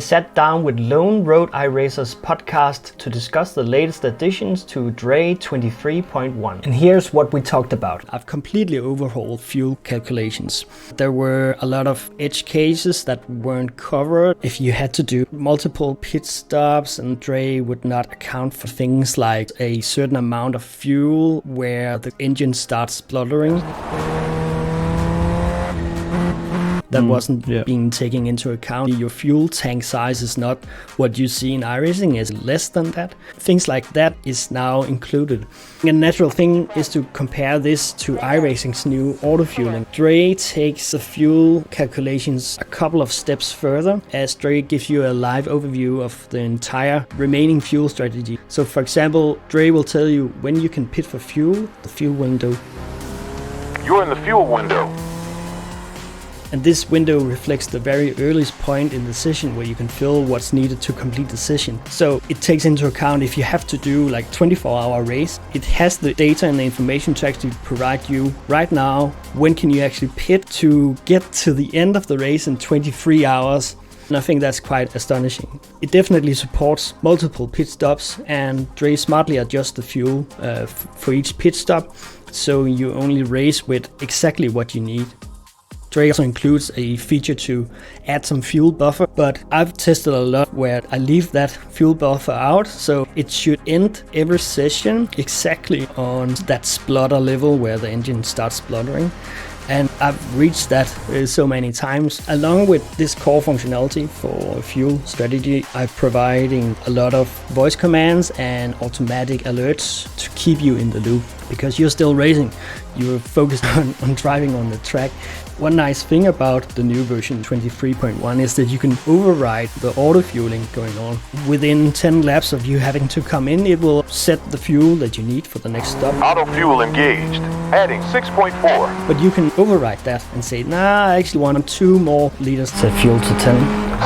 I sat down with Lone Road iRacers podcast to discuss the latest additions to DRE 23.1. And here's what we talked about. I've completely overhauled fuel calculations. There were a lot of edge cases that weren't covered. If you had to do multiple pit stops, and DRE would not account for things like a certain amount of fuel where the engine starts spluttering. That wasn't being taken into account. Your fuel tank size is not what you see in iRacing, is less than that. Things like that is now included. A natural thing is to compare this to iRacing's new auto-fueling. DRE takes the fuel calculations a couple of steps further, as DRE gives you a live overview of the entire remaining fuel strategy. So for example, DRE will tell you when you can pit for fuel, the fuel window. You're in the fuel window. And this window reflects the very earliest point in the session where you can fill what's needed to complete the session. So it takes into account if you have to do like 24-hour race, it has the data and the information to actually provide you right now when can you actually pit to get to the end of the race in 23 hours. And I think that's quite astonishing. It definitely supports multiple pit stops, and DRE smartly adjusts the fuel for each pit stop, so you only race with exactly what you need. DRE also includes a feature to add some fuel buffer, but I've tested a lot where I leave that fuel buffer out, so it should end every session exactly on that splutter level where the engine starts spluttering. And I've reached that so many times. Along with this core functionality for fuel strategy, I'm providing a lot of voice commands and automatic alerts to keep you in the loop, because you're still racing. You're focused on driving on the track. One nice thing about the new version 23.1 is that you can override the auto-fueling going on. Within 10 laps of you having to come in, it will set the fuel that you need for the next stop. Auto fuel engaged, adding 6.4. But you can override that and say, nah, I actually want 2 more liters. Set fuel to 10.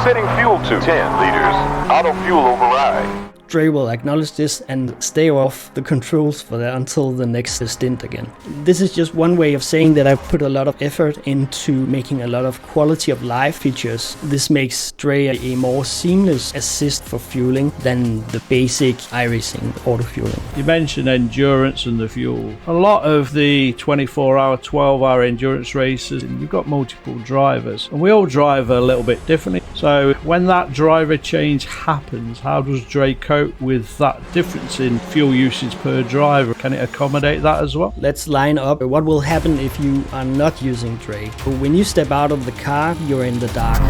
Setting fuel to 10 liters. Auto fuel override. DRE will acknowledge this and stay off the controls for that until the next stint again. This is just one way of saying that I've put a lot of effort into making a lot of quality of life features. This makes DRE a more seamless assist for fueling than the basic iRacing auto fueling. You mentioned endurance and the fuel. A lot of the 24-hour, 12-hour endurance races, you've got multiple drivers, and we all drive a little bit differently. So when that driver change happens, how does DRE cope with that difference in fuel usage per driver? Can it accommodate that as well? Let's line up what will happen if you are not using DRE. When you step out of the car, you're in the dark.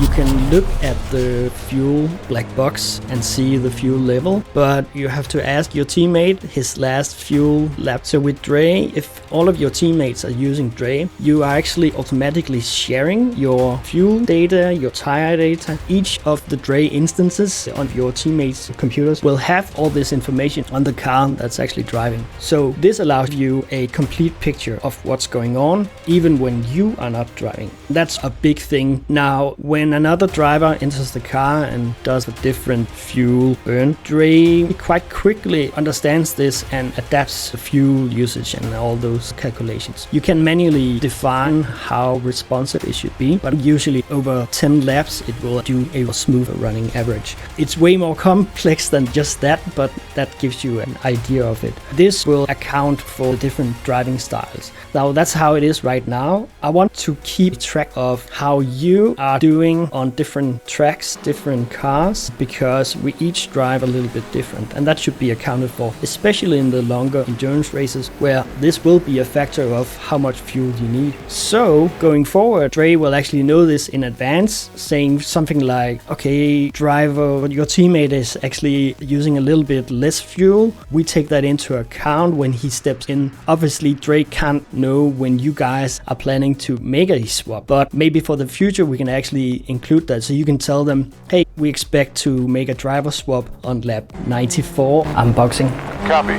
You can look at the fuel black box and see the fuel level, but you have to ask your teammate his last fuel lap. So with DRE, if all of your teammates are using DRE, you are actually automatically sharing your fuel data, your tire data. Each of the DRE instances on your teammates' computers will have all this information on the car that's actually driving. So this allows you a complete picture of what's going on, even when you are not driving. That's a big thing. Now, when another driver enters the car and does a different fuel burn, DRE quite quickly understands this and adapts the fuel usage and all those calculations. You can manually define how responsive it should be, but usually over 10 laps it will do a smooth running average. It's way more complex than just that, but that gives you an idea of it. This will account for different driving styles. Now that's how it is right now. I want to keep track of how you are doing on different tracks, different cars, because we each drive a little bit different, and that should be accounted for, especially in the longer endurance races where this will be a factor of how much fuel you need. So going forward, DRE will actually know this in advance, saying something like, okay, driver, your teammate is actually using a little bit less fuel. We take that into account when he steps in. Obviously, DRE can't know when you guys are planning to make a swap, but maybe for the future we can actually include that, so you can tell them, hey, we expect to make a driver swap on lap 94. Unboxing. Copy.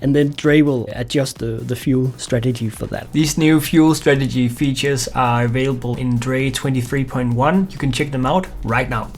And then DRE will adjust the fuel strategy for that. These new fuel strategy features are available in DRE 23.1. You can check them out right now.